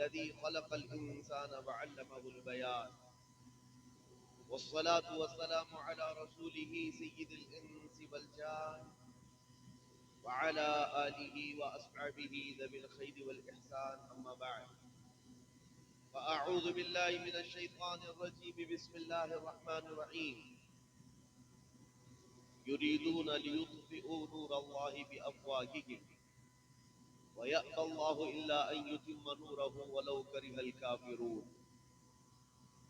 الذي خلق الإنسان وعلمه البيان والصلاة والسلام على رسوله سيد الإنس والجان وعلى آله وأصحابه ذوي الخير والإحسان أما بعد فأعوذ بالله من الشيطان الرجيم بسم الله الرحمن الرحيم يريدون ليطفئوا نور الله بأفواههم ويأبى الله إلا أن يتم نوره ولو كره الكافرون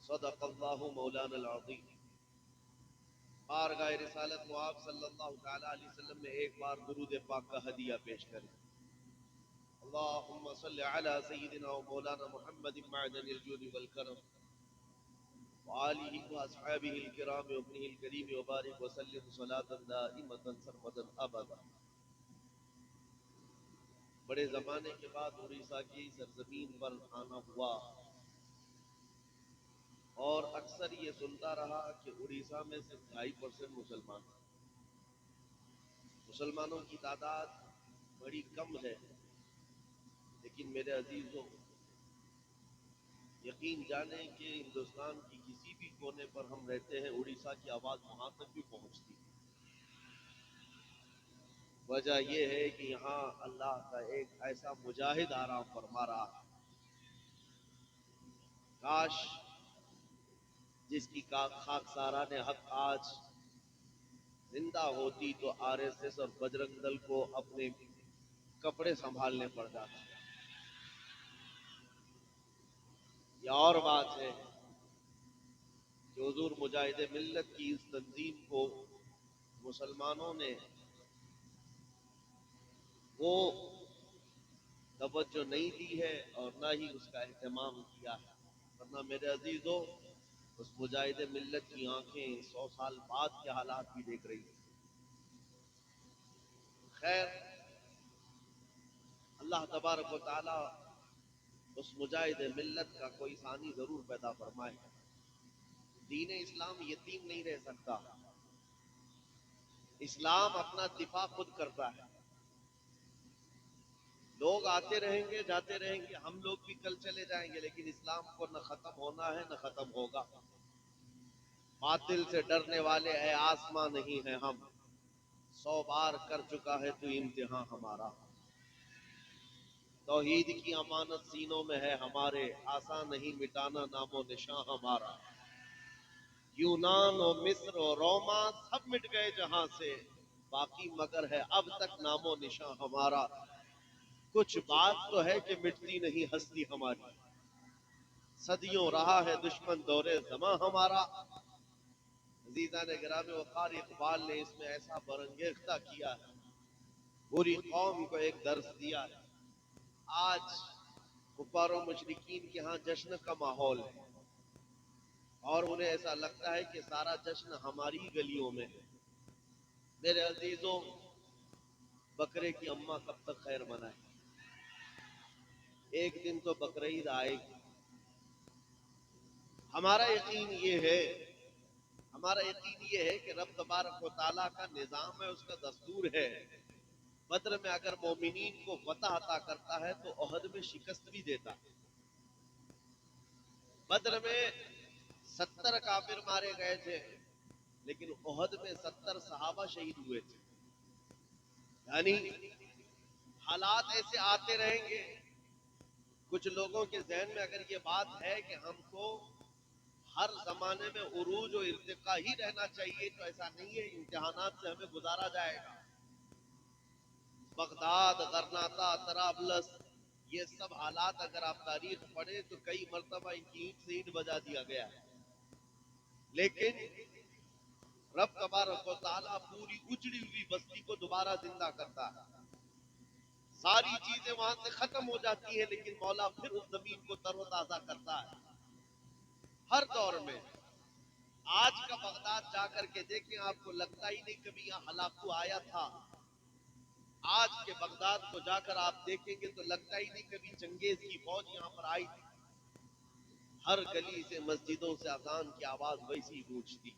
صدق الله مولانا العظيم. بارگاہ رسالت معاب صلی اللہ تعالی علیہ وسلم میں ایک بار درود پاک کا ہدیہ پیش کریں. اللہم صلی علی سیدنا و مولانا محمد معدن الجود والکرم وآلہ واصحابہ الکرام وابنہ الکریم وبارک وسلم صلاة دائمة سرمدا ابدا. بڑے زمانے کے بعد اڑیسہ کی سرزمین پر آنا ہوا اور اکثر یہ سنتا رہا کہ اڑیسہ میں صرف 2.5% مسلمانوں کی تعداد بڑی کم ہے. لیکن میرے عزیزوں، یقین جانیں کہ ہندوستان کی کسی بھی کونے پر ہم رہتے ہیں اڑیسہ کی آواز وہاں تک بھی پہنچتی. وجہ یہ ہے کہ یہاں اللہ کا ایک ایسا مجاہد آرام فرما رہا ہے. کاش جس کی خاکساران حق آج زندہ ہوتی تو RSS اور بجرنگ دل کو اپنے کپڑے سنبھالنے پڑ جاتے. یہ اور بات ہے کہ حضور مجاہد ملت کی اس تنظیم کو مسلمانوں نے وہ توجہ نہیں دی ہے اور نہ ہی اس کا اہتمام کیا ہے. ورنہ میرے عزیزوں، اس مجاہد ملت کی آنکھیں 100 سال بعد کے حالات بھی دیکھ رہی ہیں. خیر، اللہ تبارک و تعالی اس مجاہد ملت کا کوئی ثانی ضرور پیدا فرمائے. دین اسلام یتیم نہیں رہ سکتا. اسلام اپنا دفاع خود کرتا ہے. لوگ آتے رہیں گے جاتے رہیں گے، ہم لوگ بھی کل چلے جائیں گے، لیکن اسلام کو نہ ختم ہونا ہے نہ ختم ہوگا. باطل سے ڈرنے والے اے آسماں نہیں ہیں ہم، 100 بار کر چکا ہے تو امتحان ہمارا. توحید کی امانت سینوں میں ہے ہمارے، آسان نہیں مٹانا نام و نشاں ہمارا. یونان و مصر و روما سب مٹ گئے جہاں سے، باقی مگر ہے اب تک نام و نشاں ہمارا. کچھ بات تو ہے کہ مٹتی نہیں ہستی ہماری، صدیوں رہا ہے دشمن دورے زماں ہمارا. عزیزان گرامی وقار اقبال نے اس میں ایسا برانگیختہ کیا ہے، پوری قوم کو ایک درس دیا ہے. آج کفار و مشرکین کے ہاں جشن کا ماحول ہے اور انہیں ایسا لگتا ہے کہ سارا جشن ہماری گلیوں میں ہے. میرے عزیزوں، بکرے کی اماں کب تک خیر منائے؟ ایک دن تو بقرعید آئے گی. ہمارا یقین یہ ہے کہ رب تبارک و تعالیٰ کا نظام ہے، اس کا دستور ہے. بدر میں اگر مومنین کو فتح عطا کرتا ہے تو احد میں شکست بھی دیتا ہے. بدر میں 70 کافر مارے گئے تھے، لیکن احد میں 70 صحابہ شہید ہوئے تھے. یعنی حالات ایسے آتے رہیں گے. کچھ لوگوں کے ذہن میں اگر یہ بات ہے کہ ہم کو ہر زمانے میں عروج و ارتقاء ہی رہنا چاہیے، تو ایسا نہیں ہے. امتحانات سے ہمیں گزارا جائے گا. بغداد، غرناطہ، طرابلس، یہ سب حالات اگر آپ تاریخ پڑھیں تو کئی مرتبہ ان کی اینٹ سے اینٹ بجا دیا گیا ہے. لیکن رب تبارک و تعالیٰ پوری اجڑی ہوئی بستی کو دوبارہ زندہ کرتا ہے. ساری چیزیں وہاں سے ختم ہو جاتی ہیں، لیکن مولا پھر اس زمین کو تر و تازہ کرتا ہے. ہر دور میں آج کا بغداد جا کر کے دیکھیں، آپ کو لگتا ہی نہیں کبھی یہاں ہلاکو آیا تھا. آج کے بغداد کو جا کر آپ دیکھیں گے تو لگتا ہی نہیں کبھی چنگیز کی فوج یہاں پر آئی تھی. ہر گلی سے مسجدوں سے اذان کی آواز ویسی گونجتی.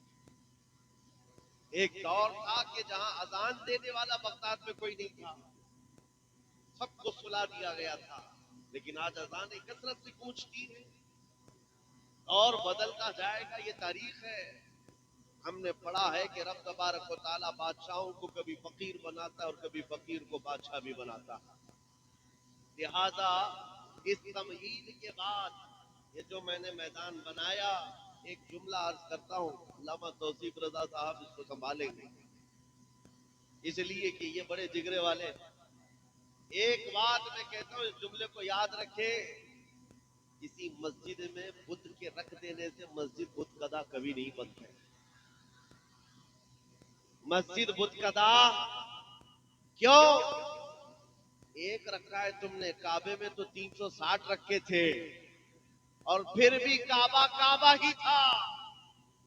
ایک دور تھا کہ جہاں اذان دینے والا بغداد میں کوئی نہیں تھا، سب کو سلا دیا گیا تھا. لیکن آج اذانیں کثرت سے گونجتی ہیں اور بدلتا جائے گا، یہ تاریخ ہے۔ ہم نے پڑھا ہے کہ رب تبارک و تعالیٰ بادشاہوں کو کبھی فقیر بناتا ہے اور کبھی فقیر کو بادشاہ بھی بناتا ہے۔ لہذا اس تمہید کے بعد یہ جو میں نے میدان بنایا، ایک جملہ عرض کرتا ہوں، علامہ توصیف رضا صاحب اس کو سنبھالیں گے، اس لیے کہ یہ بڑے جگرے والے۔ ایک بات میں کہتا ہوں، اس جملے کو یاد رکھیں، کسی مسجد میں بت کے رکھ دینے سے مسجد بت کدا کبھی نہیں بنتا ہے۔ مسجد بت کدا کیوں؟ ایک رکھا ہے تم نے، کعبے میں تو 360 رکھے تھے، اور پھر بھی کعبہ کعبہ ہی تھا،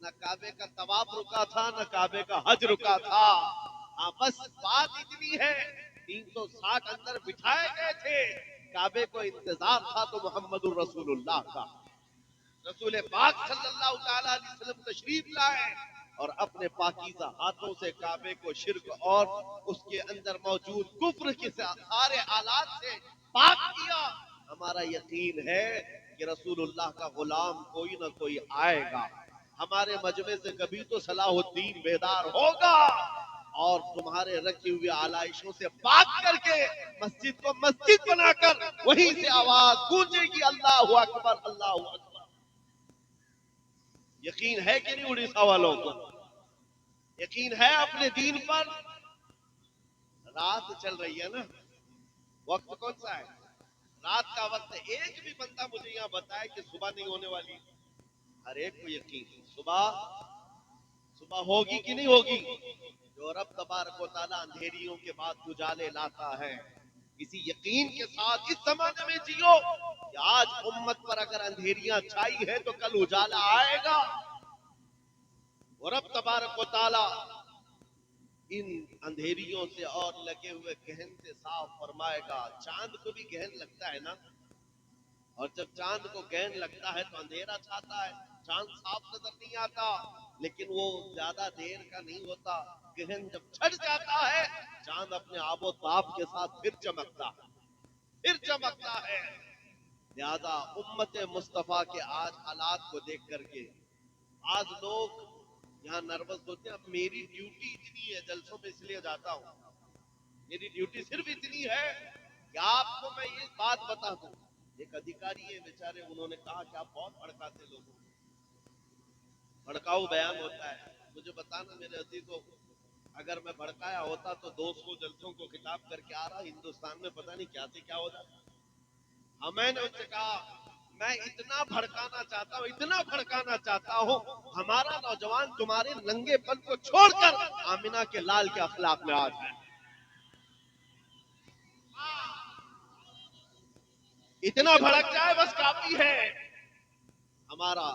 نہ کعبے کا طواف رکا تھا نہ کعبے کا حج رکا تھا۔ ہاں بس بات اتنی ہے، 360 اندر بٹھائے گئے تھے، کعبے کو انتظار تھا تو محمد الرسول اللہ کا، رسول پاک صلی اللہ تعالی علیہ وسلم تشریف لائے اور اپنے پاکیزہ ہاتھوں سے کعبے کو شرک اور اس کے اندر موجود کفر کے سارے آلات سے پاک کیا۔ ہمارا یقین ہے کہ رسول اللہ کا غلام کوئی نہ کوئی آئے گا، ہمارے مجمع سے کبھی تو صلاح الدین بیدار ہوگا اور تمہارے رکھی ہوئے آلائشوں سے پاک کر کے مسجد کو مسجد بنا کر وہیں سے آواز گونجے گی، اللہ اکبر اللہ اکبر۔ یقین ہے کہ نہیں اڑیسہ والوں کو؟ یقین ہے اپنے دین پر؟ رات چل رہی ہے نا، وقت کون سا ہے؟ رات کا وقت ہے۔ ایک بھی بندہ مجھے یہاں بتائے کہ صبح نہیں ہونے والی؟ ہر ایک کو یقین ہے صبح ہوگی کہ نہیں ہوگی؟ جو رب تبارک و تعالیٰ اندھیریوں کے بعد اجالے لاتا ہے، اسی یقین کے ساتھ اس زمانے میں جیو کہ آج امت پر اگر اندھیریاں چھائی ہے تو کل اجالا آئے گا، اور رب تبارک و تعالیٰ ان اندھیریوں سے اور لگے ہوئے گہن سے صاف فرمائے گا۔ چاند کو بھی گہن لگتا ہے نا، اور جب چاند کو گہن لگتا ہے تو اندھیرا چھاتا ہے، چاند صاف نظر نہیں آتا، لیکن وہ زیادہ دیر کا نہیں ہوتا، گہن جب چھٹ جاتا ہے چاند اپنے آب و تاب کے ساتھ پھر چمکتا ہے۔ لہذا امت مصطفیٰ کے آج حالات کو دیکھ کر کے آج لوگ یہاں نروس ہوتے ہیں۔ اب میری ڈیوٹی اتنی ہے، جلسوں میں اس لیے جاتا ہوں، میری ڈیوٹی صرف اتنی ہے کہ آپ کو میں یہ بات بتا دوں۔ ایک ادھیکاری ہے بیچارے، انہوں نے کہا کہ آپ بہت بھڑکاتے لوگوں کو، بھڑکاؤ بیان ہوتا ہے۔ مجھے بتانا میرے عزیزوں، اگر میں بھڑکایا ہوتا تو 200 جلسوں کو خطاب کر کے آ رہا، ہندوستان میں پتہ نہیں کیا سے کیا ہوتا۔ ہاں میں نے ان سے کہا میں اتنا بھڑکانا چاہتا ہوں، ہمارا نوجوان تمہارے ننگے پن کو چھوڑ کر آمنہ کے لال کے اخلاق میں آ جائے، اتنا بھڑک جائے بس کافی ہے ہمارا۔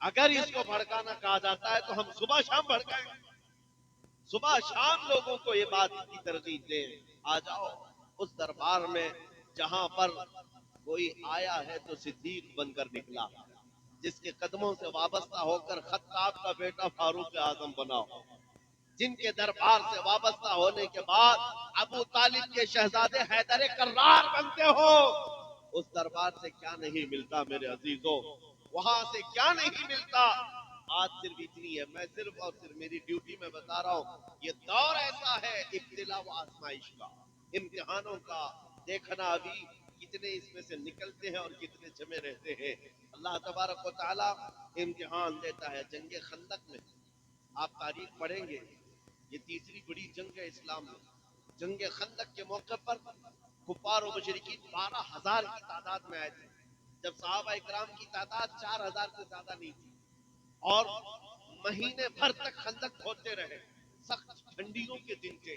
اگر اس کو بھڑکانا کہا جاتا ہے تو ہم صبح شام بھڑکائیں، صبح شام لوگوں کو یہ بات کی ترغیب دیں، آ جاؤ اس دربار میں جہاں پر کوئی آیا ہے تو صدیق بن کر نکلا، جس کے قدموں سے وابستہ ہو کر خطاب کا بیٹا فاروق اعظم بنا ہو، جن کے دربار سے وابستہ ہونے کے بعد ابو طالب کے شہزادے حیدر کرار بنتے ہو، اس دربار سے کیا نہیں ملتا میرے عزیزوں، وہاں سے کیا نہیں ملتا۔ آج صرف اتنی ہے، میں صرف اور صرف میری ڈیوٹی میں بتا رہا ہوں، یہ دور ایسا ہے ابتلا و آزمائش کا، امتحانوں کا، دیکھنا ابھی کتنے اس میں سے نکلتے ہیں اور کتنے جمے رہتے ہیں۔ اللہ تبارک و تعالیٰ امتحان دیتا ہے۔ جنگ خندق میں آپ تاریخ پڑھیں گے، یہ تیسری بڑی جنگ ہے اسلام میں۔ جنگ خندق کے موقع پر کفار و مشرکین 12,000 کی تعداد میں آئے تھے، جب صحابہ اکرام کی تعداد 4,000 سے زیادہ نہیں تھی، اور مہینے بھر تک خندق کھودتے رہے، سخت ٹھنڈیوں کے دن تھے،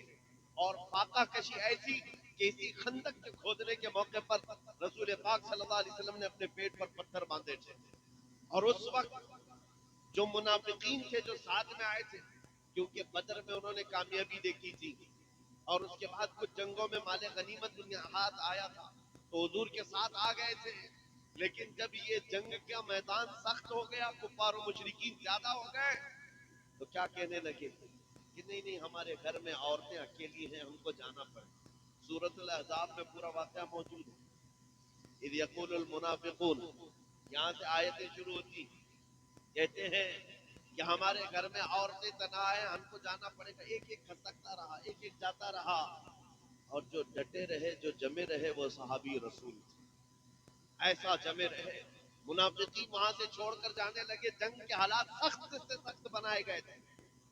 اور فاقہ کشی ایسی کہ اسی خندق کے کھودنے کے موقع پر رسول پاک صلی اللہ علیہ وسلم نے اپنے پیٹ پر پتھر باندھے تھے، اور اس وقت جو منافقین تھے جو ساتھ میں آئے تھے، کیونکہ بدر میں انہوں نے کامیابی دیکھی تھی اور اس کے بعد کچھ جنگوں میں مال غنیمت ہاتھ آیا تھا تو حضور کے ساتھ آ گئے تھے، لیکن جب یہ جنگ کا میدان سخت ہو گیا، کفار و مشرکین زیادہ ہو گئے، تو کیا کہنے لگے کہ نہیں نہیں ہمارے گھر میں عورتیں اکیلی ہیں، ہم کو جانا پڑے. سورۃ الاحزاب میں پورا واقعہ موجود ہے. اذ یقول المنافقون، یہاں سے آیتیں شروع ہوتی، کہتے ہیں کہ ہمارے گھر میں عورتیں تنہا ہیں، ہم کو جانا پڑے گا. ایک ایک کھسکتا رہا، ایک ایک جاتا رہا، اور جو ڈٹے رہے، جو جمے رہے، وہ صحابی رسول تھے. ایسا جمے رہے. منافقین وہاں سے چھوڑ کر جانے لگے. جنگ کے حالات سخت سے سخت بنائے گئے تھے.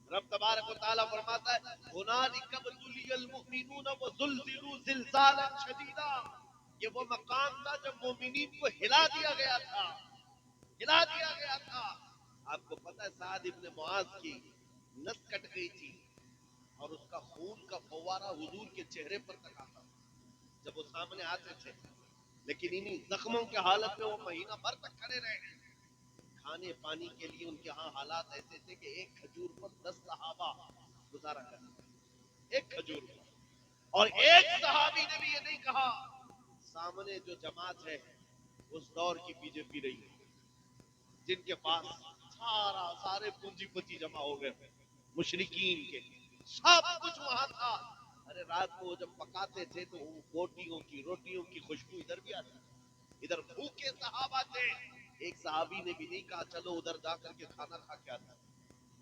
رب تبارک و تعالیٰ فرماتا ہے هنالک ابتلی المؤمنون وزلزلوا زلزالا شدیدا. یہ وہ مقام تھا جب مومنین کو ہلا دیا گیا تھا، ہلا دیا گیا تھا. آپ کو پتہ ہے سعد ابن معاذ کی نس کٹ گئی تھی اور اس کا خون کا فوارہ حضور کے چہرے پر تک آتا جب وہ سامنے آتے تھے، لیکن انہی زخموں کے حالت میں وہ مہینہ بھر تک کھڑے رہے. کھانے پانی کے لیے ان کے ہاں حالات ایسے تھے کہ ایک کھجور پر 10 صحابہ گزارا کرتے، ایک کھجور پر. اور ایک صحابی نے بھی یہ نہیں کہا. سامنے جو جماعت ہے اس دور کی بی جے پی رہی ہے، جن کے پاس سارے پونجی پتی جمع ہو گئے مشرکین کے، سب کچھ وہاں تھا. ارے رات کو جب پکاتے تھے تو روٹیوں کی خوشبو ادھر بھی آتی، ادھر بھوکے صحابہ تھے. ایک صحابی نے بھی نہیں کہا چلو ادھر جا کر کے کھانا کھا کے آتا.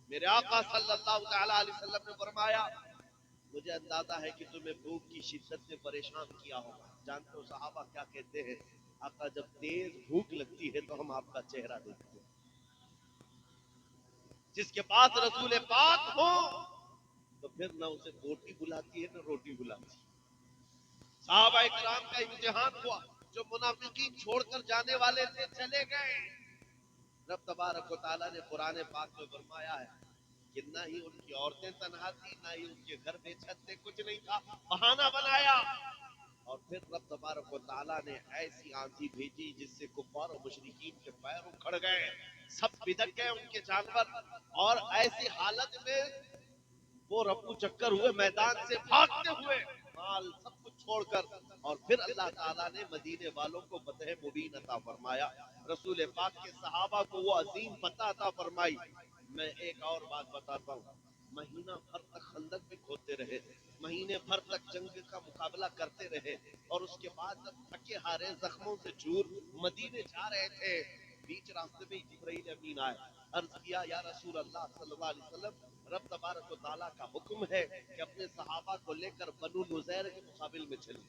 میرے آقا صلی اللہ تعالی علیہ وسلم نے فرمایا مجھے اندازہ ہے کہ تمہیں بھوک کی شدت سے پریشان کیا ہوگا. جانتے ہو صحابہ کیا کہتے ہیں؟ آقا جب تیز بھوک لگتی ہے تو ہم آپ کا چہرہ دیکھتے ہیں. جس کے پاس رسول پاک ہو تو پھر نہ اسے بوٹی بلاتی ہے نہ روٹی بلاتی. صحابہ کرام کا امتحان ہوا. جو منافقین چھوڑ کر جانے والے تھے چلے گئے. رب تبارک و تعالیٰ نے قرآن پاک میں فرمایا ہے کہ نہ ہی ان کی عورتیں تنہا تھی، نہ ہی ان کے گھر بے چھت تھے، کچھ نہیں تھا، بہانہ بنایا. اور پھر رب تبارک و تعالیٰ نے ایسی آندھی بھیجی جس سے کفار و مشرکین کے پیر اکھڑ گئے، سب بدک گئے ان کے جانور. اور ایسی حالت میں وہ رفو چکر ہوئے، میدان سے بھاگتے ہوئے، مال سب کچھ چھوڑ کر. اور پھر اللہ تعالیٰ نے مدینے والوں کو فتح مبین عطا فرمایا. رسول پاک کے صحابہ کو وہ عظیم فتح عطا فرمائی. میں ایک اور بات بتاتا ہوں. مہینہ بھر تک خندق بھی کھودتے رہے، مہینے بھر تک جنگ کا مقابلہ کرتے رہے، اور اس کے بعد جب تھکے ہارے زخموں سے چور مدینے جا رہے تھے، بیچ راستے میں جبرائیل امین آئے. عرض کیا یا رسول اللہ صلی اللہ علیہ وسلم، رب تبارک و تعالیٰ کا حکم ہے کہ اپنے صحابہ کو لے کر بنو نذیر کے مقابل میں چلیں.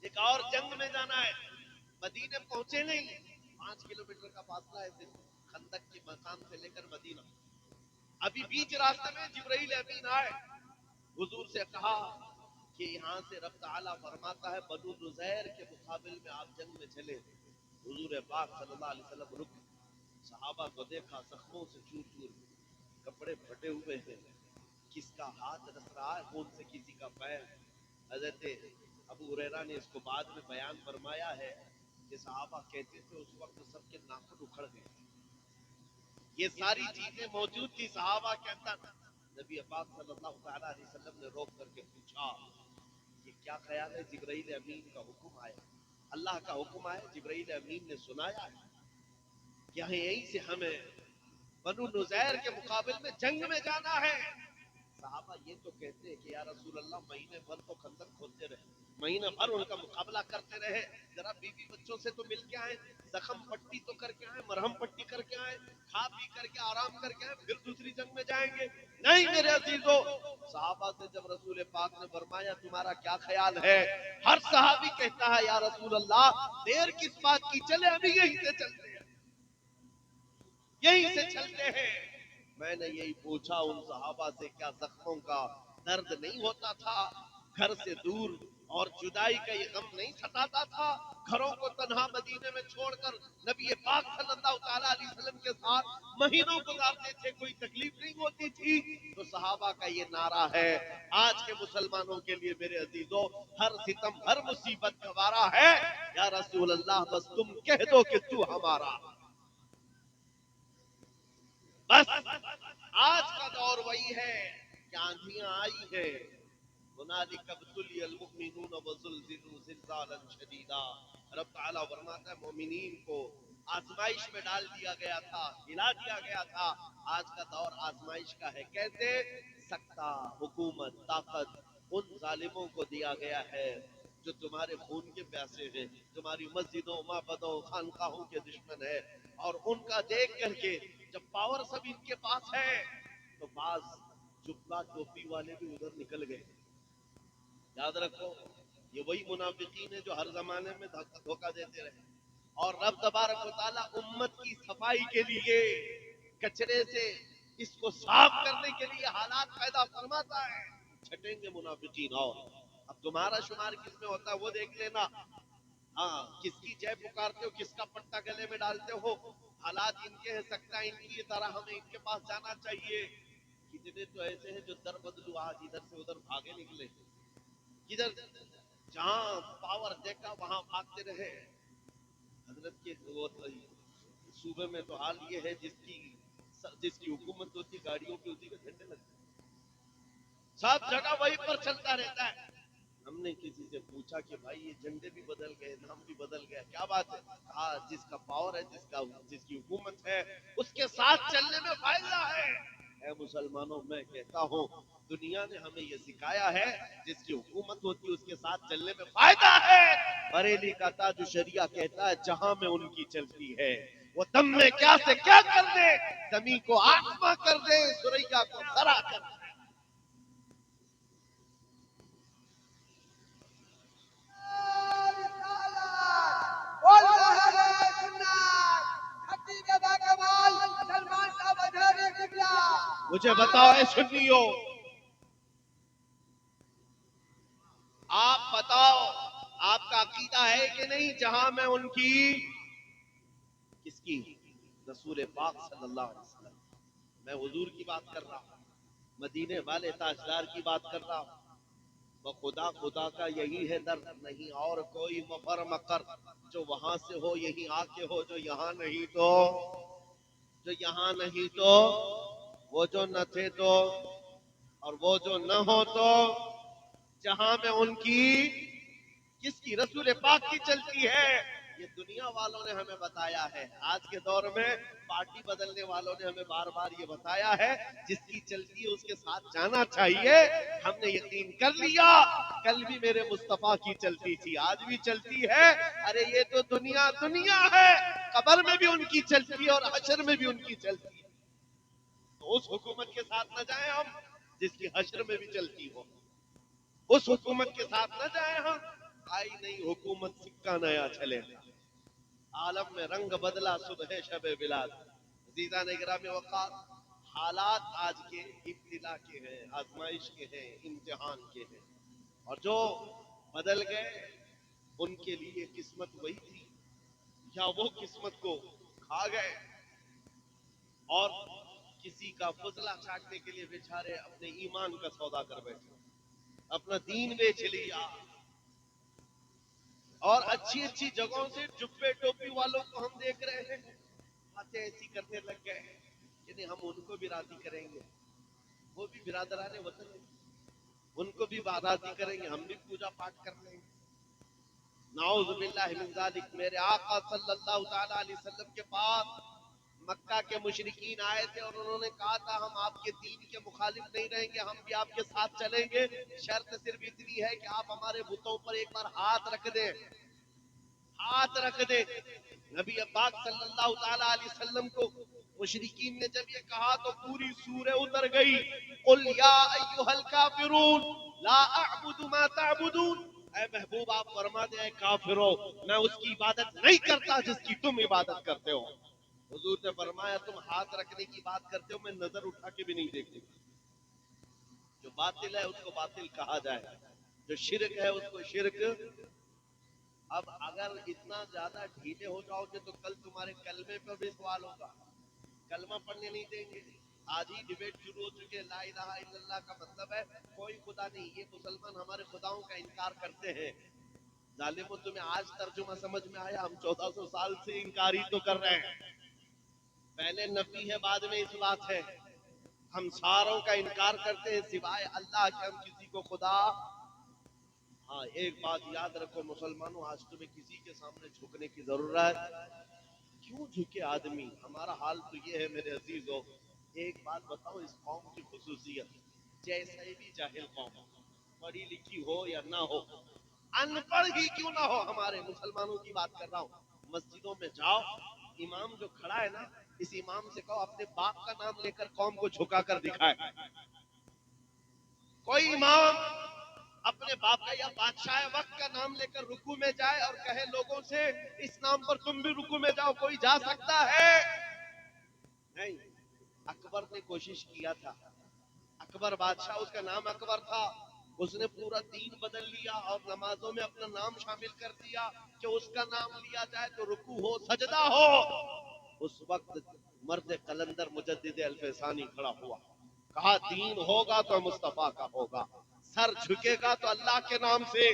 ایک اور جنگ میں جانا ہے. مدینے پہنچے نہیں، 5 کلومیٹر کا فاصلہ ہے صرف خندق کے مقام سے لے کر مدینہ. ابھی بیچ راستے میں جبرائیل امین آئے، حضور سے کہا کہ یہاں سے رب تعالیٰ فرماتا ہے بنو نذیر کے مقابل میں آپ جنگ میں چلے. حضور پاک صلی اللہ علیہ وسلم رک، صحابہ کو دیکھا، زخموں سے چور چور، کپڑے پھٹے ہوئے ہیں، کس کا ہاتھ رس رہا ہے خون سے، کسی کا پیر. حضرت ابو ہریرہ نے اس کو بعد میں بیان فرمایا ہے کہ صحابہ کہتے تھے اس وقت سب کے ناخن اکھڑ گئے. یہ ساری چیزیں موجود تھی صحابہ کے اندر. نبی پاک صلی اللہ تعالی علیہ وسلم نے روک کر کے پوچھا یہ کیا خیال ہے؟ جبرائیل امین کا حکم آیا، اللہ کا حکم آیا، جبرائیل امین نے سنایا ہے کہ یہیں سے ہمیں بنو نذیر کے مقابل میں جنگ میں جانا ہے. صحابہ یہ تو کہتے ہیں کہ یا رسول اللہ مہینے بھر تو خندق کھودتے رہے، مہینہ بھر ان کا مقابلہ کرتے رہے، ذرا بیوی بچوں سے تو مل کے آئے، زخم پٹی تو کر کے آئے، مرہم پٹی کر کے آئے، کھا پی کر کے آرام کر کے آئے، پھر دوسری جنگ میں جائیں گے. نہیں میرے عزیزو، صحابہ سے جب رسول پاک نے فرمایا تمہارا کیا خیال ہے، ہر صحابی کہتا ہے یا رسول اللہ دیر کس بات کی، چلے ابھی یہیں سے چلتے ہیں، یہیں سے چلتے ہیں. میں نے یہی پوچھا ان صحابہ سے کیا زخموں کا درد نہیں ہوتا تھا، گھر سے دور اور جدائی کا یہ غم نہیں ستاتا تھا، گھروں کو تنہا مدینے میں چھوڑ کر نبی پاک صلی اللہ تعالیٰ علیہ وسلم کے ساتھ مہینوں گزارتے تھے، کوئی تکلیف نہیں ہوتی تھی. تو صحابہ کا یہ نعرہ ہے. آج کے مسلمانوں کے لیے میرے عزیزو ہر ستم ہر مصیبت گوارا ہے، یا رسول اللہ بس تم کہہ دو کہ تو ہمارا. بس آج کا دور وہی ہے کہ آندھیاں آئی ہے. هنالک ابتلی المؤمنون وزلزلوا زلزالا شدیدا. رب تعالیٰ فرماتا ہے مومنین کو آزمائش میں ڈال دیا گیا تھا، ہلا دیا گیا تھا. آج کا دور آزمائش کا ہے. کیسے؟ سکتا، حکومت، طاقت ان ظالموں کو دیا گیا ہے جو تمہارے خون کے پیاسے ہیں، تمہاری مسجدوں، معبدوں، خانقاہوں کے دشمن ہے. اور ان کا دیکھ کر کے جب پاور سب ان کے پاس ہے تو بعض جبہ ٹوپی والے بھی ادھر نکل گئے. یاد رکھو، یہ وہی منافقین ہیں جو ہر زمانے میں دھوکہ دیتے رہے. اور رب تبارک و تعالیٰ امت کی صفائی کے لیے کچرے سے اس کو صاف کرنے کے لیے حالات پیدا فرماتا ہے. چھٹیں گے منافقین. اور اب تمہارا شمار کس میں ہوتا ہے وہ دیکھ لینا. ہاں، کس کی جے پکارتے ہو، کس کا پٹا گلے میں ڈالتے ہو. حالات ان کے ہیں، سکتا ان کی طرح ہمیں ان کے پاس جانا چاہیے. کتنے تو ایسے ہیں جو در بدلو آج ادھر سے ادھر بھاگے نکلے. کدھر جہاں پاور دیکھا وہاں بھاگتے رہے. حضرت کے صوبے میں تو حال یہ ہے جس کی حکومت ہوتی گاڑیوں کی اسی کے جھنڈے لگتے سب جگہ وہی پر چلتا رہتا ہے. ہم نے کسی سے پوچھا کہ بھائی یہ جھنڈے بھی بدل گئے، نام بھی بدل گیا، کیا بات ہے؟ کہا جس کا پاور ہے، جس کی حکومت ہے اس کے ساتھ چلنے میں فائدہ ہے. اے مسلمانوں، میں کہتا ہوں دنیا نے ہمیں یہ سکھایا ہے جس کی حکومت ہوتی ہے اس کے ساتھ چلنے میں فائدہ ہے. بریلی کا تاج شریعہ کہتا ہے جہاں میں ان کی چلتی ہے وہ دم میں کیا سے کیا کر دے، زمین کو آسماں کر دے، سریا کو سرا کر دے. مجھے بتاؤ اے سنیو، آپ بتاؤ آپ کا عقیدہ ہے کہ نہیں جہاں میں ان کی، کس کی؟ رسول پاک صلی اللہ علیہ وسلم. میں حضور کی بات کر رہا ہوں، مدینے والے تاجدار کی بات کر رہا ہوں. وہ خدا کا یہی ہے در، نہیں اور کوئی مفر مکر. جو وہاں سے ہو یہی آ کے ہو، جو یہاں نہیں تو، جو یہاں نہیں تو، وہ جو نہ تھے تو، اور وہ جو نہ ہو تو. جہاں میں ان کی، کس کی؟ رسول پاک کی چلتی ہے. یہ دنیا والوں نے ہمیں بتایا ہے. آج کے دور میں پارٹی بدلنے والوں نے ہمیں بار بار یہ بتایا ہے جس کی چلتی ہے اس کے ساتھ جانا چاہیے. ہم نے یقین کر لیا. کل بھی میرے مصطفیٰ کی چلتی تھی، آج بھی چلتی ہے. ارے یہ تو دنیا ہے، قبر میں بھی ان کی چلتی ہے اور حشر میں بھی ان کی چلتی ہے. تو اس حکومت کے ساتھ نہ جائیں ہم جس کی حشر میں بھی چلتی ہو. اس حکومت کے ساتھ نہ جائیں ہم. آئی نہیں حکومت سکہ نیا چلے گا. عالم میں رنگ بدلا صبح شب بلاد. عزیزان اکرام وقار، حالات آج کے ابتلا کے ہیں، آزمائش کے ہیں، امتحان کے ہیں. اور جو بدل گئے ان کے لیے قسمت وہی تھی یا وہ قسمت کو کھا گئے اور کسی کا فضلہ چاٹنے کے لیے بیچارے اپنے ایمان کا سودا کر بیٹھے، اپنا دین بیچ لیا. اور اچھی اچھی جگہوں سے جبے ٹوپی والوں کو ہم دیکھ رہے ہیں باتیں ایسی کرنے لگ گئے یعنی ہم ان کو بھی راضی کریں گے. وہ بھی برادران وطن ہیں، ان کو بھی راضی کریں گے، ہم بھی پوجا پاٹ کر لیں گے. نعوذ باللہ من ذالک. میرے آقا صلی اللہ تعالی علیہ وسلم کے پاس مکہ کے مشرکین آئے تھے اور انہوں نے کہا تھا ہم آپ کے دین کے مخالف نہیں رہیں گے، ہم بھی آپ کے ساتھ چلیں گے، شرط صرف اتنی ہے کہ آپ ہمارے بتوں پر ایک بار ہاتھ رکھ دیں. ہاتھ رکھ دیں. نبی پاک صلی اللہ تعالی علیہ وسلم کو مشرکین نے جب یہ کہا تو پوری سورہ اتر گئی. قل یا ایھا الکافرون لا اعبد ما تعبدون. اے محبوب آپ فرما دیں اے کافرو، میں اس کی عبادت نہیں کرتا جس کی تم عبادت کرتے ہو. حضور نے فرمایا تم ہاتھ رکھنے کی بات کرتے ہو، میں نظر اٹھا کے بھی نہیں دیکھتی. جو باطل ہے اس کو باطل کہا جائے، جو شرک ہے اس کو شرک. اب اگر اتنا زیادہ ڈھیلے ہو جاؤ گے تو کل تمہارے کلمے پر بھی سوال ہوگا. کلمہ پڑھنے نہیں دیں گے. آج ہی ڈیبیٹ شروع ہو چکے. لا الہ الا اللہ کا مطلب ہے کوئی خدا نہیں. یہ مسلمان ہمارے خداؤں کا انکار کرتے ہیں. ظالموں، تمہیں آج ترجمہ سمجھ میں آیا؟ ہم 1400 سال سے انکار ہی تو کر رہے ہیں. پہلے نفی ہے، بعد میں اس بات ہے. ہم ساروں کا انکار کرتے ہیں سوائے اللہ کے. ہم کسی کو خدا. ہاں ایک بات یاد رکھو مسلمانوں، آج تمہیں کسی کے سامنے جھکنے کی ضرورت کیوں جھکے آدمی؟ ہمارا حال تو یہ ہے میرے عزیزو، ایک بات بتاؤ اس قوم کی خصوصیت، جیسے بھی جاہل قوم، پڑھی لکھی ہو یا نہ ہو، ان پڑھ ہی کیوں نہ ہو، ہمارے مسلمانوں کی بات کر رہا ہوں، مسجدوں میں جاؤ، امام جو کھڑا ہے نا، اس امام سے کہو اپنے باپ کا نام لے کر قوم کو جھکا کر دکھائے۔ کوئی امام اپنے باپ کا یا بادشاہ وقت کا نام لے کر رکوع میں جائے اور کہے لوگوں سے اس نام پر تم بھی رکوع میں جاؤ، کوئی جا سکتا ہے؟ نہیں۔ اکبر نے کوشش کیا تھا، اکبر بادشاہ، اس کا نام اکبر تھا، اس نے پورا دین بدل لیا اور نمازوں میں اپنا نام شامل کر دیا کہ اس کا نام لیا جائے تو رکوع ہو، سجدہ ہو۔ اس وقت مرد قلندر مجدد الفسانی کھڑا ہوا، کہا دین ہوگا تو مصطفیٰ کا ہوگا، سر جھکے گا تو اللہ کے نام سے،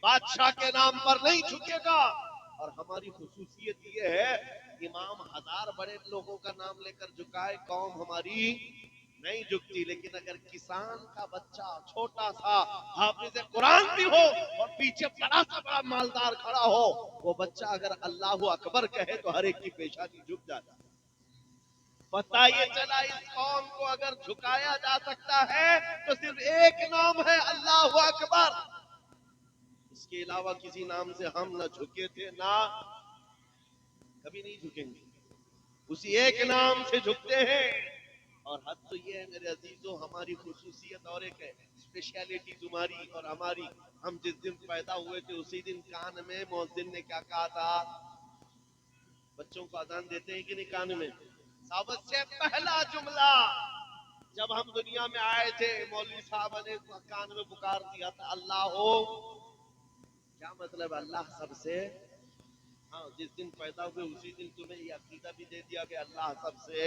بادشاہ کے نام پر نہیں جھکے گا۔ اور ہماری خصوصیت یہ ہے، امام ہزار بڑے لوگوں کا نام لے کر جھکائے، قوم ہماری نہیں جھکتی۔ لیکن اگر کسان کا بچہ چھوٹا سا حافظ قرآن بھی ہو اور پیچھے بڑا سا بڑا مالدار کھڑا ہو، وہ بچہ اگر اللہ اکبر کہے تو ہر ایک کی پیشانی جھک جاتا ہے۔ پتہ یہ چلا اس قوم کو اگر جھکایا جا سکتا ہے تو صرف ایک نام ہے، اللہ اکبر۔ اس کے علاوہ کسی نام سے ہم نہ جھکے تھے، نہ کبھی نہیں جھکیں گے، اسی ایک نام سے جھکتے ہیں۔ اور حد تو یہ ہے میرے عزیزو، ہماری خصوصیت اور ایک ہے، اسپیشلٹی تمہاری اور ہماری، ہم جس دن پیدا ہوئے تھے اسی دن کان میں مؤذن نے کیا کہا تھا؟ بچوں کو اذان دیتے ہیں کہ نہیں کان میں؟ سب سے پہلا جملہ جب ہم دنیا میں آئے تھے مولوی صاحب نے کان میں پکار دیا تھا، اللہ ہو۔ کیا مطلب؟ اللہ سب سے، ہاں جس دن پیدا ہوئے اسی دن تمہیں یہ عقیدہ بھی دے دیا کہ اللہ سب سے،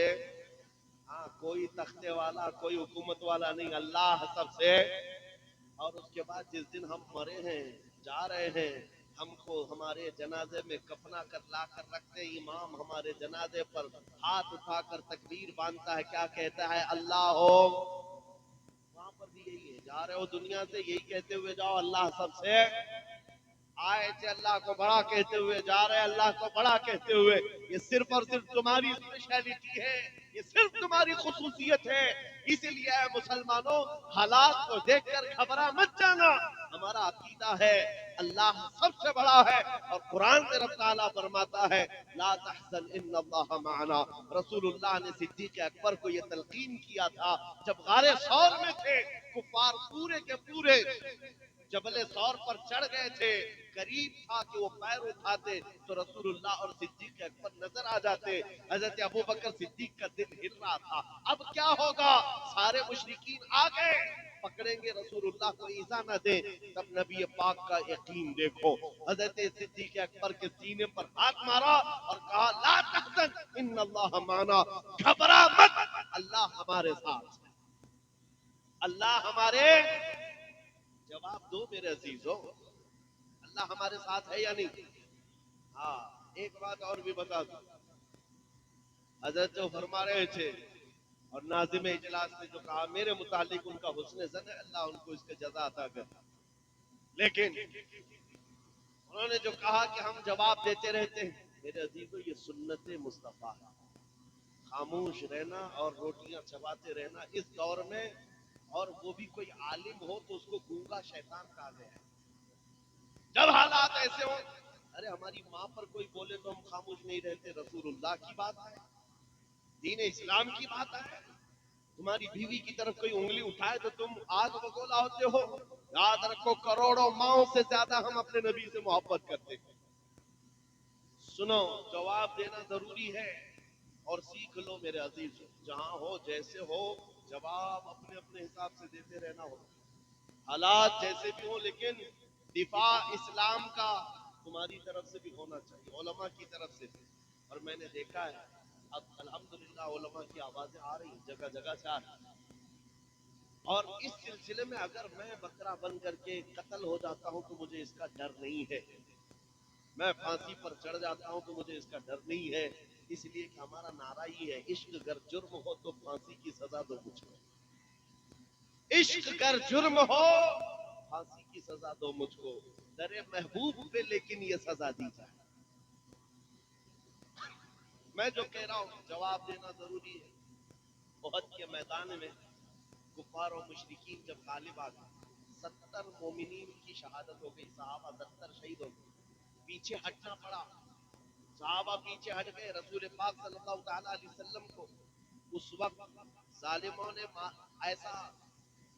ہاں کوئی تختے والا کوئی حکومت والا نہیں، اللہ سب سے۔ اور اس کے بعد جس دن ہم مرے ہیں، جا رہے ہیں، ہم کو ہمارے جنازے میں کفنا کر لا کر رکھتے، امام ہمارے جنازے پر ہاتھ اٹھا کر تکبیر باندھتا ہے، کیا کہتا ہے؟ اللہ ہو۔ وہاں پر بھی یہی ہے، جا رہے ہو دنیا سے یہی کہتے ہوئے جاؤ اللہ سب سے، آئے تھے اللہ کو بڑا کہتے ہوئے جا رہے اللہ کو بڑا کہتے ہوئے۔ یہ صرف اور صرف تمہاری اسپیشلٹی ہے، یہ صرف تمہاری خصوصیت ہے۔ اسی لیے اے مسلمانوں، حالات کو دیکھ کر گھبرا مت جانا، ہمارا عقیدہ ہے اللہ سب سے بڑا ہے، اور قرآن میں رب تعالیٰ فرماتا ہے لا تحزن ان اللہ معنا۔ رسول اللہ نے صدیق اکبر کو یہ تلقین کیا تھا جب غار ثور میں تھے، کفار پورے کے پورے جبل ثور پر چڑھ گئے تھے، قریب تھا کہ وہ پیر اٹھاتے تو رسول اللہ اور صدیق اکبر نظر آ جاتے۔ حضرت ابو بکر صدیق کا دل ہل رہا تھا، اب کیا ہوگا؟ سارے مشرکین آ گئے، پکڑیں گے رسول اللہ کو ایذا نہ دیں۔ تب نبی پاک کا یقین دیکھو، حضرت صدیق اکبر کے سینے پر ہاتھ مارا اور کہا لا تحزن ان اللہ معنا، گھبرا مت، اللہ ہمارے ساتھ، اللہ ہمارے، جواب دو میرے عزیزو، اللہ ہمارے ساتھ ہے یا نہیں؟ ہاں ایک بات اور بھی بتا دوں، حضرت جو فرما رہے تھے اور ناظم اجلاس نے جو کہا میرے متعلق ان کا حسن ظن ہے، اللہ ان کو اس کے جزا عطا کرے، لیکن انہوں نے جو کہا کہ ہم جواب دیتے رہتے ہیں، میرے عزیزو یہ سنت مصطفیٰ ہے، خاموش رہنا اور روٹیاں چباتے رہنا اس دور میں، اور وہ بھی کوئی عالم ہو تو اس کو گونگا شیطان کہا گیا ہے۔ جب حالات ایسے ہوں، ارے ہماری ماں پر کوئی بولے تو ہم خاموش نہیں رہتے، رسول اللہ کی بات ہے، دین اسلام کی بات ہے، تمہاری بیوی کی طرف کوئی انگلی اٹھائے تو تم آگ بگولا ہوتے ہو۔ یاد رکھو کروڑوں ماؤں سے زیادہ ہم اپنے نبی سے محبت کرتے ہیں۔ سنو، جواب دینا ضروری ہے اور سیکھ لو میرے عزیز، جہاں ہو جیسے ہو جواب اپنے اپنے حساب سے دیتے رہنا ہو، حالات جیسے بھی ہوں، لیکن دفاع اسلام کا تمہاری طرف سے بھی ہونا چاہیے، علماء کی طرف سے بھی۔ اور میں نے دیکھا ہے اب الحمدللہ علماء کی آوازیں آ رہی ہیں، جگہ جگہ سے آ رہی ہیں، اور اس سلسلے میں اگر میں بکرا بن کر کے قتل ہو جاتا ہوں تو مجھے اس کا ڈر نہیں ہے، میں پھانسی پر چڑھ جاتا ہوں تو مجھے اس کا ڈر نہیں ہے، اس لیے کہ ہمارا نعرہ ہی ہے عشق گر جرم ہو تو پھانسی کی سزا دو مجھ کو، عشق گر جرم ہو پھانسی کی سزا دو مجھ کو، در محبوب پہ لیکن یہ سزا دی جائے۔ میں جو کہہ رہا ہوں جواب دینا ضروری ہے. احد کے میدان میں کفار و مشرکین جب غالب آ گئے، 70 مومنین کی شہادت ہو گئی، صحابہ 70 شہید ہو گئے. پیچھے ہٹنا پڑا، صحابہ پیچھے ہٹ گئے. رسول پاک صلی اللہ تعالی علیہ وسلم کو اس وقت ظالموں نے ایسا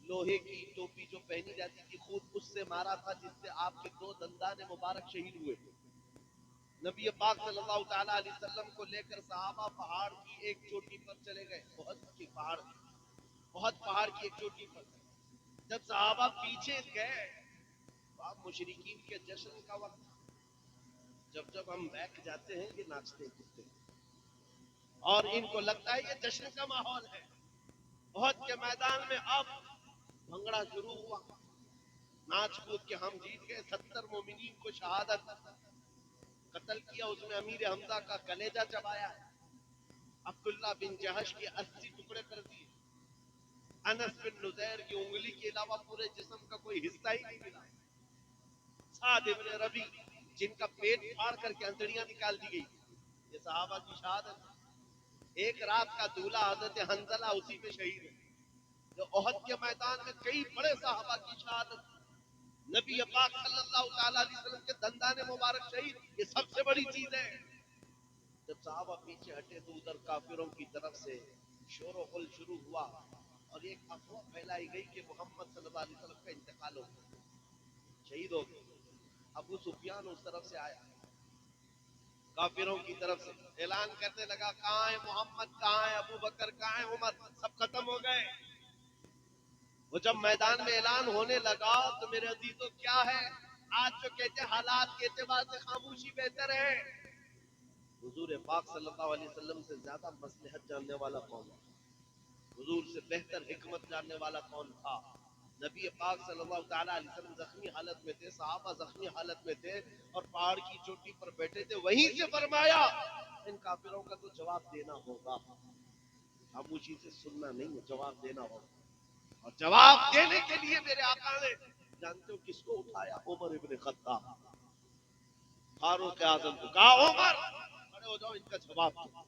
لوہے کی ٹوپی جو پہنی جاتی تھی خود اس سے مارا تھا جس سے آپ کے 2 دندان مبارک شہید ہوئے. نبی پاک صلی اللہ تعالی علیہ وسلم کو لے کر صحابہ پہاڑ کی ایک چوٹی پر چلے گئے، بہت پہاڑ کی ایک چوٹی پر. جب صحابہ پیچھے گئے تو اب مشرکین کے جشن کا وقت، جب ہم بیٹھ جاتے ہیں یہ ناچتے کودتے اور ان کو لگتا ہے یہ جشن کا ماحول ہے. احد کے میدان میں اب بھنگڑا شروع ہوا، ناچ کود کے ہم جیت گئے. 70 مومنین کو شہادت، قتل کیا، اس میں امیر حمزہ کا کلیجہ چبایا، عبداللہ بن جہش کے 80 ٹکڑے کر دیے، انس بن نذیر کی انگلی کے علاوہ پورے جسم کا کوئی حصہ ہی نہیں ملا. سعد ابن ربی جن کا پیٹ پھاڑ کر کے انتڑیاں نکال دی گئی، یہ صحابہ کی شہادت. ایک رات کا دولہا حضرت حنظلہ اسی میں شہید ہے. جو احد کے میدان میں کئی بڑے صحابہ کی شہادت، نبی پاک صلی اللہ تعالی علیہ وسلم کے دندان مبارک شہید، یہ سب سے بڑی چیز ہے. جب صحابہ پیچھے ہٹے تو ادھر کافروں کی طرف سے شور و غل شروع ہوا اور ایک افواہ پھیلائی گئی کہ محمد صلی اللہ علیہ وسلم کا انتقال ہو گیا، شہید ہو گئے. ابو سفیان اس طرف سے آیا، کافروں کی طرف سے اعلان کرنے لگا کہاں ہے محمد، کہاں ہے ابو بکر، کہاں ہے عمر، سب ختم ہو گئے. وہ جب میدان میں اعلان ہونے لگا تو میرے عزیزوں کیا ہے، آج جو کہتے ہیں حالات کے اعتبار سے خاموشی بہتر ہے. حضور پاک صلی اللہ علیہ وسلم سے زیادہ مصلحت جاننے والا کون ہے؟ حضور سے بہتر حکمت جاننے والا کون تھا؟ نبی پاک صلی اللہ تعالی علیہ وسلم زخمی حالت میں تھے، صحابہ زخمی حالت میں تھے اور پہاڑ کی چوٹی پر بیٹھے تھے. وہیں سے فرمایا ان کافروں کا تو جواب دینا ہوگا، خاموشی سے سننا نہیں ہے، جواب دینا ہوگا. اور جواب دینے کے لیے میرے آقا نے جانتے ہو کس کو اٹھایا؟ عمر ابن خطاب، فاروق اعظم کو کہا عمر کھڑے ہو جاؤ، ان کا جواب دو.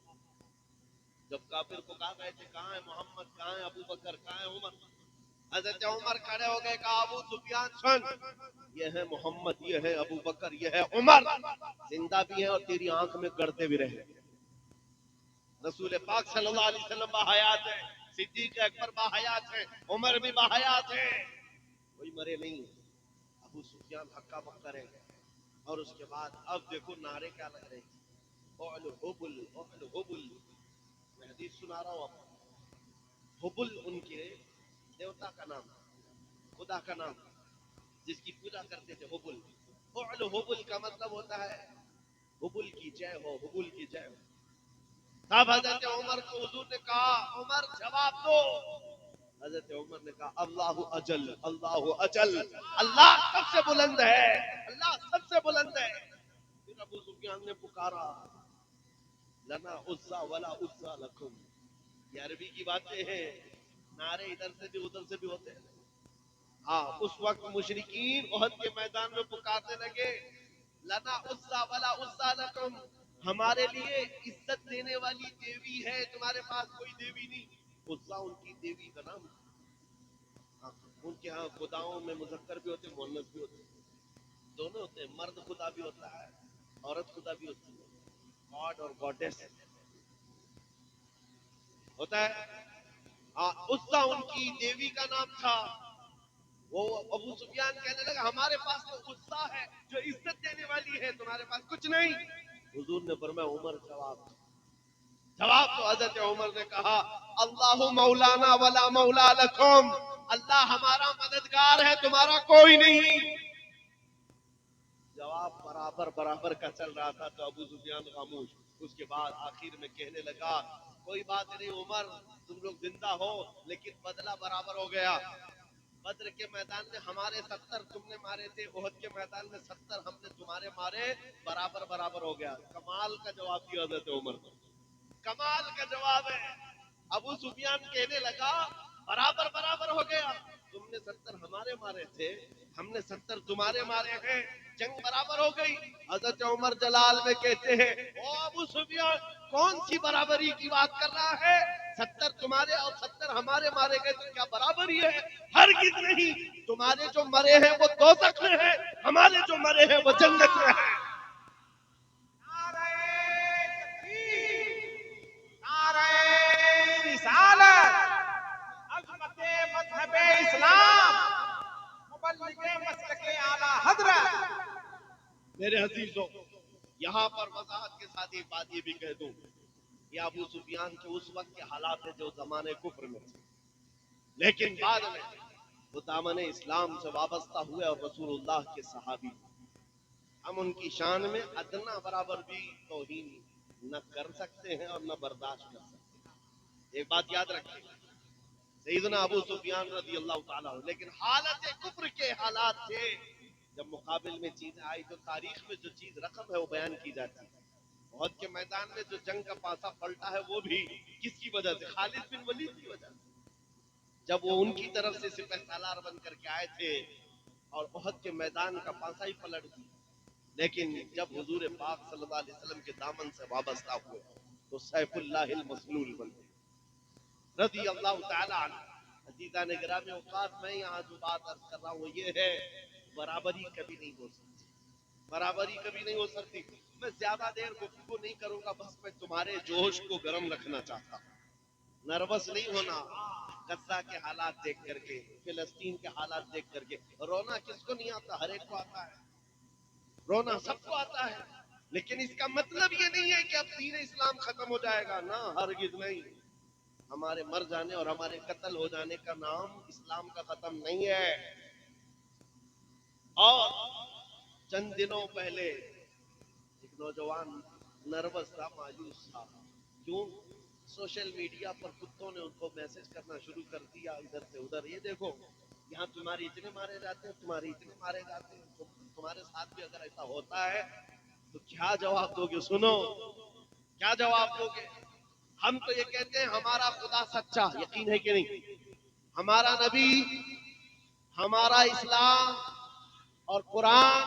جب کافر کو کہا گئے تھے کہاں ہے محمد، کہاں ہے ابو بکر، کہاں ہے عمر، حضرت عمر کھڑے ہو گئے، کہا ابو سفیان سن، یہ ہے محمد، یہ ہے ابو بکر، یہ ہے عمر، زندہ بھی ہیں اور تیری آنکھ میں گڑتے بھی رہے. رسول پاک صلی اللہ علیہ وسلم باحیات ہیں، صدیق اکبر باحیات ہیں، عمر بھی باحیات ہیں، کوئی مرے نہیں. ابو سفیان ہکا بکا رہ گئے. اور اس کے بعد اب دیکھو نعرے کیا لگ رہے ہیں، اعل حبل اعل حبل. میں حدیث سنا رہا ہوں آپ کو. حبل ان کے دیوتا کا نام، خدا کا نام جس کی پوجا کرتے تھے، حبل. اعل حبل کا مطلب ہوتا ہے حبل کی جے ہو، حبل کی جے ہو. تب حضرت عمر کو حضور نے کہا عمر جواب دو. حضرت عمر نے کہا اللہ اجل، اللہ اجل، اللہ سب سے بلند ہے، اللہ سب سے بلند ہے. پھر ابو سفیان نے پکارا لنا عزا ولا عزا لکم. یہ عربی کی باتیں ہیں، نعرے ادھر سے بھی ادھر سے بھی ہوتے ہیں. ہاں اس وقت مشرکین احد کے میدان میں پکارنے لگے لنا عزا ولا عزا لکم، ہمارے لیے عزت دینے والی دیوی ہے، تمہارے پاس کوئی دیوی نہیں. عزا ان کی دیوی کا نام. ان کے ہاں خداؤں میں مذکر بھی ہوتے ہیں، مؤنث بھی ہوتے ہیں، دونوں ہوتے ہیں. مرد خدا بھی ہوتا ہے، عورت خدا بھی ہوتی ہے، گاڈ اور گاڈیس ہوتا ہے. ہاں عزا ان کی دیوی کا نام تھا. وہ ابو سفیان کہنے لگا ہمارے پاس تو عزا ہے جو عزت دینے والی ہے، تمہارے پاس کچھ نہیں. حضور نے فرمایا عمر جواب تو حضرت عمر نے کہا اللہ مولانا ولا مولا لکم، اللہ ہمارا مددگار ہے، تمہارا کوئی نہیں. جواب برابر برابر کا چل رہا تھا تو ابو سفیان خاموش. اس کے بعد آخر میں کہنے لگا کوئی بات نہیں عمر، تم لوگ زندہ ہو لیکن بدلہ برابر ہو گیا. بدر کے میدان میں ہمارے 70 تم نے مارے تھے، احد کے میدان میں 70 ہم نے تمہارے مارے، برابر برابر ہو گیا. کمال کا جواب دیا حضرت عمر کو، کمال کا جواب ہے. ابو سفیان کہنے لگا برابر برابر ہو گیا. تم نے 70 ہمارے مارے تھے، ہم نے 70 تمہارے مارے ہیں، جنگ برابر ہو گئی۔ حضرت عمر جلال میں کہتے ہیں او ابو سفیان کون سی برابری کی بات کر رہا ہے؟ 70 تمہارے اور 70 ہمارے مارے گئے تو کیا برابری ہے؟ ہرگز نہیں، تمہارے جو مرے ہیں وہ دوزخ میں ہیں، ہمارے جو مرے ہیں وہ جنت میں ہیں۔ مذہب اسلام مبلغ مسلک اعلی حضرت۔ میرے عزیزوں، یہاں پر وضاحت کے ساتھ ایک بات یہ بھی کہہ دوں، یہ ابو سفیان کے اس وقت کے حالات ہیں جو زمانے کفر میں تھے، لیکن بعد میں وہ دامن اسلام سے وابستہ ہوئے اور رسول اللہ کے صحابی، ہم ان کی شان میں ادنا برابر بھی توہین نہ کر سکتے ہیں اور نہ برداشت کر سکتے ہیں۔ ایک بات یاد رکھیں، سیدنا ابو سفیان رضی اللہ تعالیٰ عنہ، لیکن حالت کفر کے حالات تھے جب مقابل میں چیزیں آئی تو تاریخ میں جو چیز رقم ہے وہ بیان کی جاتی ہے۔ احد کے میدان میں جو جنگ کا پاسا پلٹا ہے وہ بھی کس کی وجہ سے؟ خالد بن ولید کی وجہ سے، جب وہ ان کی طرف سے سپہ سالار بن کر کے آئے تھے اور احد کے میدان کا پاسا ہی پلٹ دیا۔ لیکن جب حضور پاک صلی اللہ علیہ وسلم کے دامن سے وابستہ ہوئے تو سیف اللہ المسلول بن گئے رضی اللہ تعالی عنہ۔ عزیزان گرامی اوقات، میں یہاں جو بات عرض کر رہا ہوں وہ یہ ہے، برابری کبھی نہیں ہو سکتی، برابری کبھی نہیں ہو سکتی۔ میں زیادہ دیر گفتگو نہیں کروں گا، بس میں تمہارے جوش کو گرم رکھنا چاہتا ہوں، نروس نہیں ہونا۔ غزہ کے حالات دیکھ کر کے، فلسطین کے حالات دیکھ کر کے رونا کس کو نہیں آتا؟ ہر ایک کو آتا ہے، رونا سب کو آتا ہے، لیکن اس کا مطلب یہ نہیں ہے کہ اب دین اسلام ختم ہو جائے گا، نہ، ہرگز نہیں۔ ہمارے مر جانے اور ہمارے قتل ہو جانے کا نام اسلام کا ختم نہیں ہے۔ اور چند دنوں پہلے ایک نوجوان نروس تھا، مایوس تھا، کیوں؟ سوشل میڈیا پر کتوں نے ان کو میسج کرنا شروع کر دیا ادھر سے ادھر، یہ دیکھو یہاں تمہارے اتنے مارے جاتے ہیں، تمہارے اتنے مارے جاتے ہیں، تمہارے ساتھ بھی اگر ایسا ہوتا ہے تو کیا جواب دو گے؟ سنو، کیا جواب دو گے؟ ہم تو یہ کہتے ہیں ہمارا خدا سچا، یقین ہے کہ نہیں؟ ہمارا نبی، ہمارا اسلام اور قرآن،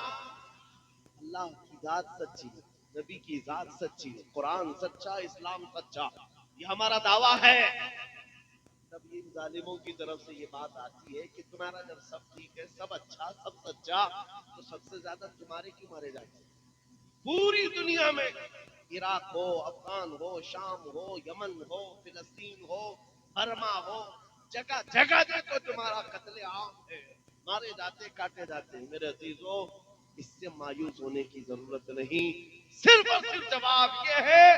اللہ کی ذات سچی ہے، نبی کی ذات سچی ہے، قرآن سچا، اسلام سچا، یہ ہمارا دعویٰ ہے۔ تب ان ظالموں کی طرف سے یہ بات آتی ہے کہ تمہارا جب سب ٹھیک ہے، سب اچھا، سب سچا، تو سب سے زیادہ تمہارے کیوں مارے جاتے ہیں؟ پوری دنیا میں، عراق ہو، افغان ہو، شام ہو، یمن ہو، فلسطین ہو، برما ہو، جگہ جگہ دیکھو تمہارا قتل عام ہے، مارے جاتے، کاٹے جاتے ہیں۔ میرے عزیزو، اس سے مایوس ہونے کی ضرورت نہیں، صرف اور صرف جواب یہ ہے،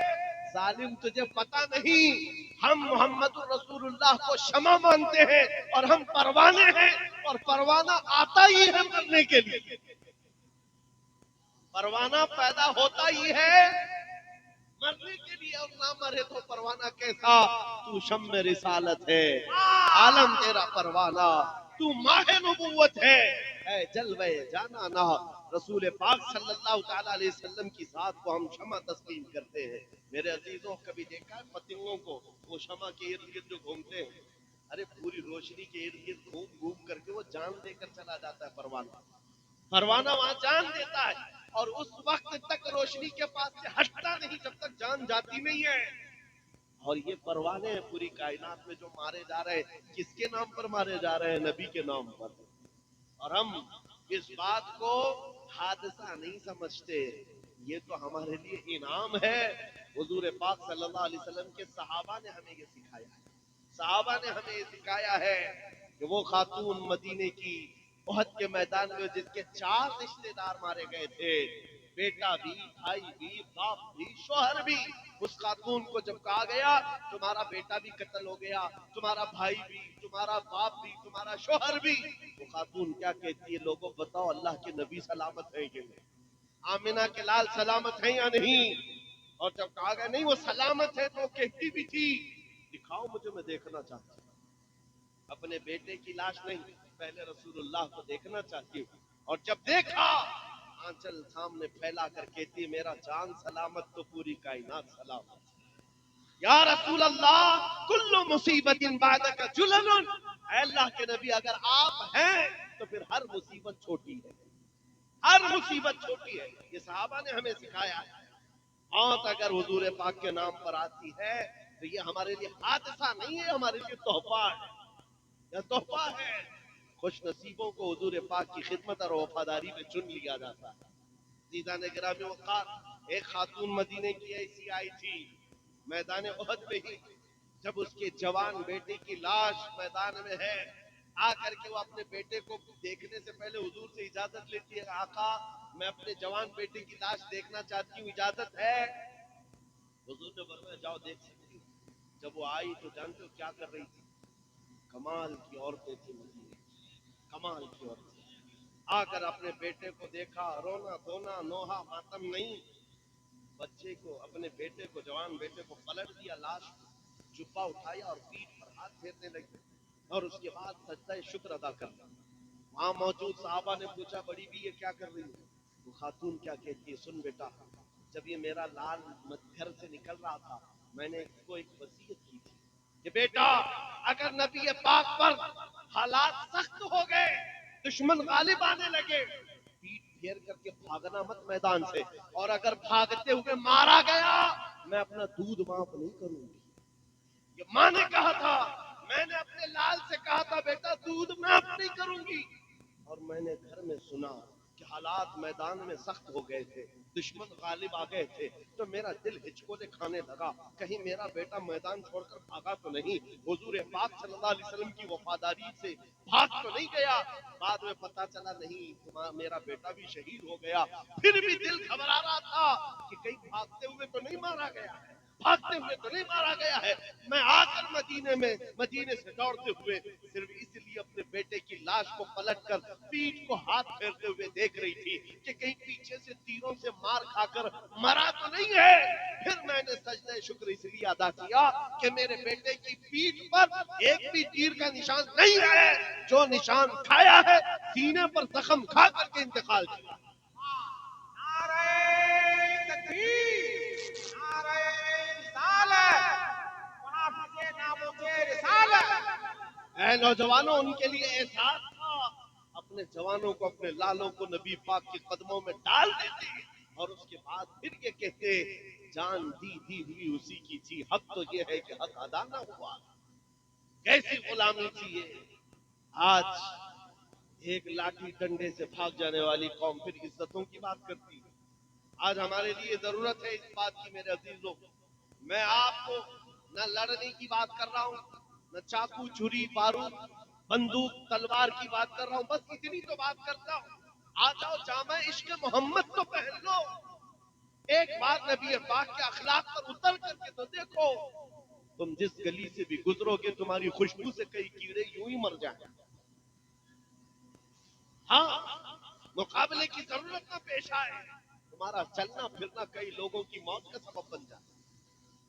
ظالم تجھے پتہ نہیں، ہم محمد رسول اللہ کو شمع مانتے ہیں اور ہم پروانے ہیں، اور پروانہ آتا ہی ہے مرنے کے لیے، پروانہ پیدا ہوتا ہی ہے مرنے کے لیے، اور نہ مرے تو پروانہ کیسا؟ تو شمع رسالت ہے، عالم تیرا پروانہ، تو ماہ نبوت ہے، اے جلوہ جانا نہ، رسول پاک صلی اللہ تعالیٰ علیہ وسلم کی ذات کو ہم شمع تسلیم کرتے ہیں۔ میرے عزیزوں، کبھی دیکھا ہے پتنگوں کو وہ شمع کے ارد گرد جو گھومتے ہیں؟ ارے پوری روشنی کے ارد گرد گھوم گھوم کر کے وہ جان دے کر چلا جاتا ہے پروانہ، پروانہ وہاں جان دیتا ہے، اور اس وقت تک روشنی کے پاس سے ہٹتا نہیں جب تک جان جاتی نہیں ہے۔ اور یہ پروانے ہیں پوری کائنات میں جو مارے جا رہے ہیں، کس کے نام پر مارے جا رہے ہیں؟ نبی کے نام پر، اور ہم اس بات کو حادثہ نہیں سمجھتے، یہ تو ہمارے لیے انعام ہے۔ حضور پاک صلی اللہ علیہ وسلم کے صحابہ نے ہمیں یہ سکھایا ہے، صحابہ نے ہمیں یہ سکھایا ہے کہ وہ خاتون مدینے کی احد کے میدان میں جس کے 4 رشتے دار مارے گئے تھے، بیٹا بھی، بھائی بھی، باپ بھی، شوہر بھی، اس خاتون کو جب کہا گیا تمہارا بیٹا بھی قتل ہو گیا، تمہارا بھائی بھی، تمہارا باپ بھی، تمہارا شوہر بھی، وہ خاتون کیا کہتی ہے؟ لوگوں بتاؤ اللہ کے نبی سلامت ہیں کہ نہیں؟ آمنہ کے لال سلامت ہیں یا نہیں؟ اور جب کہا گیا نہیں وہ سلامت ہے تو وہ کہتی بھی تھی دکھاؤ مجھے، میں دیکھنا چاہتی ہوں، اپنے بیٹے کی لاش نہیں، پہلے رسول اللہ کو دیکھنا چاہتی ہوں۔ اور جب دیکھا آنچل سامنے پھیلا کر کہتی میرا جان سلامت تو پوری کائنات سلامت، یا رسول اللہ کل مصیبت بعدک جلل، اے اللہ کے نبی اگر آپ ہیں تو پھر ہر مصیبت چھوٹی ہے، ہر مصیبت چھوٹی ہے. یہ صحابہ نے ہمیں سکھایا ہے. موت اگر حضور پاک کے نام پر آتی ہے تو یہ ہمارے لیے حادثہ نہیں ہے، ہمارے لیے تحفہ ہے. یہ تحفہ ہے. خوش نصیبوں کو حضور پاک کی خدمت اور وفاداری میں چن لیا جاتا ہے. عزیزان گرامی وقار، ایک خاتون مدینے کی ایسی آئی تھی میدان احد میں ہی، جب اس کے جوان بیٹے کی لاش میدان میں ہے، آ کر کے وہ اپنے بیٹے کو دیکھنے سے پہلے حضور سے اجازت لیتی ہے. آقا میں اپنے جوان بیٹے کی لاش دیکھنا چاہتی ہوں، اجازت ہے؟ حضور نے فرمایا جاؤ دیکھ سکتی ہوں. جب وہ آئی تو جانتے ہو کیا کر رہی تھی؟ کمال کی عورتیں تھیں مدینے کی، کمال کی عورتیں. آ کر اپنے بیٹے کو دیکھا، رونا دھونا نوحہ ماتم نہیں. بچے کو، اپنے بیٹے کو، جوان بیٹے کو پلٹ دیا، لاش جبہ اٹھایا اور پیٹھ پر ہاتھ پھیرنے لگے اور اس کے بعد سجدہ شکر ادا کرنا. وہاں موجود صحابہ نے پوچھا بڑی بھی یہ کیا کر رہی ہے؟ وہ خاتون کیا کہتی ہے؟ سن بیٹا، جب یہ میرا لال گھر سے نکل رہا تھا میں نے اس کو ایک وصیت کی تھی کہ بیٹا اگر نبی پاک پر حالات سخت ہو گئے، دشمن غالب آنے لگے، پیٹ پھیر کر کے بھاگنا مت میدان سے، اور اگر بھاگتے ہوئے مارا گیا میں اپنا دودھ معاف نہیں کروں گی. یہ ماں نے کہا تھا، میں نے اپنے لال سے کہا تھا بیٹا دودھ معاف نہیں کروں گی، اور میں نے گھر میں سنا کہ حالات میدان میں سخت ہو گئے تھے، دشمن غالب آ گئے تھے، تو میرا دل ہچکولے کھانے لگا، کہیں میرا بیٹا میدان چھوڑ کر بھاگا تو نہیں، حضور پاک صلی اللہ علیہ وسلم کی وفاداری سے بھاگ تو نہیں گیا. بعد میں پتا چلا نہیں، میرا بیٹا بھی شہید ہو گیا. پھر بھی دل گھبرا رہا تھا کہ کہیں بھاگتے ہوئے تو نہیں مارا گیا ہے، بھاگتے ہوئے تو نہیں مارا گیا ہے. میں آ کر مدینے سے دوڑتے ہوئے صرف اس لیے اپنے بیٹے کی لاش کو پلٹ کر پیٹھ کو ہاتھ پھیرتے ہوئے دیکھ رہی تھی کہ کہیں پیچھے سے تیروں سے مار کھا کر مرا تو نہیں ہے. پھر میں نے سجدہ شکر اس لیے ادا کیا کہ میرے بیٹے کی پیٹھ پر ایک بھی تیر کا نشان نہیں ہے، جو نشان کھایا ہے سینے پر زخم کھا کر کے انتقال کیا. نعرہ تکبیر، نعرہ رسالت، محافظ ناموس رسالت. اے نوجوانوں، ان کے لیے احساس تھا، اپنے جوانوں کو، اپنے لالوں کو نبی پاک کے قدموں میں ڈال دیتے اور اس کے بعد پھر یہ کہتے جان دی ہوئی اسی کی تھی، حق تو یہ ہے کہ حق ادا نہ ہوا. کیسی غلامی تھی یہ. آج ایک لاٹھی ڈنڈے سے بھاگ جانے والی قوم پھر عزتوں کی بات کرتی ہے. آج ہمارے لیے ضرورت ہے اس بات کی میرے عزیزوں، میں آپ کو نہ لڑنے کی بات کر رہا ہوں، نہ چاقو چھری بارود بندوق تلوار کی بات کر رہا ہوں، بس اتنی تو بات کرتا ہوں. آ جاؤ جامع عشق محمد تو پہن لو. ایک بار نبی پاک کے اخلاق پر اتر کر کے تو دیکھو. تم جس گلی سے بھی گزرو گے تمہاری خوشبو سے کئی کیڑے یوں ہی مر جائیں. ہاں، مقابلے کی ضرورت نہ پیش آئے، تمہارا چلنا پھرنا کئی لوگوں کی موت کا سبب بن جائے.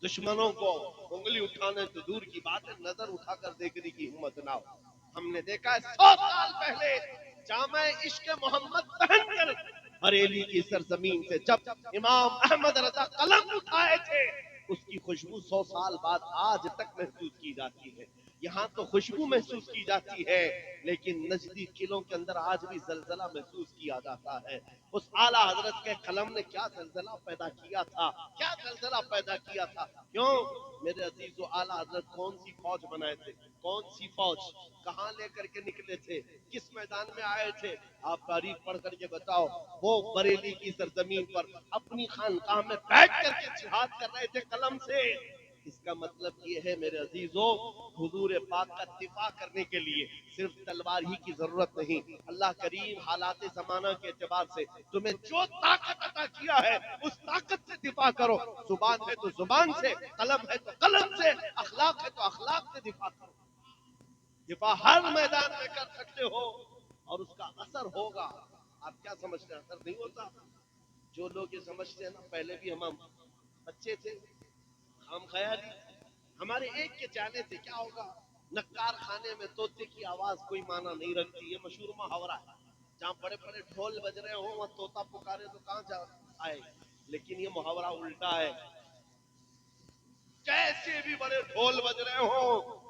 دشمنوں کو انگلی اٹھانے تو دور کی بات ہے، نظر اٹھا کر دیکھنے کی ہمت نہ ہو. ہم نے دیکھا ہے 100 سال پہلے جامع عشق محمد پہن کر بریلی کی سرزمین سے جب امام احمد رضا قلم اٹھائے تھے، اس کی خوشبو 100 سال بعد آج تک محسوس کی جاتی ہے. یہاں تو خوشبو محسوس کی جاتی ہے، لیکن نزدیک قلعوں کے اندر آج بھی زلزلہ محسوس کیا جاتا ہے. اس اعلیٰ حضرت کے قلم نے کیا زلزلہ پیدا کیا تھا، کیا زلزلہ پیدا کیا تھا. کیوں میرے عزیز و اعلیٰ حضرت کون سی فوج بنائے تھے، کون سی فوج کہاں لے کر کے نکلے تھے، کس میدان میں آئے تھے؟ آپ تاریخ پڑھ کر کے بتاؤ. وہ بریلی کی سرزمین پر اپنی خانقاہ میں بیٹھ کر کے جہاد کر رہے تھے قلم سے. اس کا مطلب یہ ہے میرے عزیزوں، حضور پاک کا دفاع کرنے کے لیے صرف تلوار ہی کی ضرورت نہیں. اللہ کریم حالات زمانہ کے اعتبار سے تمہیں جو طاقت عطا کیا ہے اس طاقت سے دفاع کرو. زبان ہے تو زبان سے، قلم ہے تو قلم سے، اخلاق ہے تو اخلاق سے دفاع کرو. دفاع ہر میدان میں کر سکتے ہو اور اس کا اثر ہوگا. آپ کیا سمجھتے ہیں اثر نہیں ہوتا؟ جو لوگ یہ سمجھتے ہیں نا پہلے بھی ہم بچے تھے، ہم خیالی ہمارے ایک کے جانے سے کیا ہوگا. نکار خانے میں طوطے کی آواز کوئی معنی نہیں رکھتی. یہ مشہور محاورہ ہے، جہاں بڑے بڑے ڈھول بج رہے ہوں وہاں طوطا پکارے تو کہاں جا آئے. لیکن یہ محاورہ الٹا ہے، کیسے بھی بڑے ڈھول بج رہے ہوں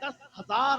10,000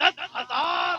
10,000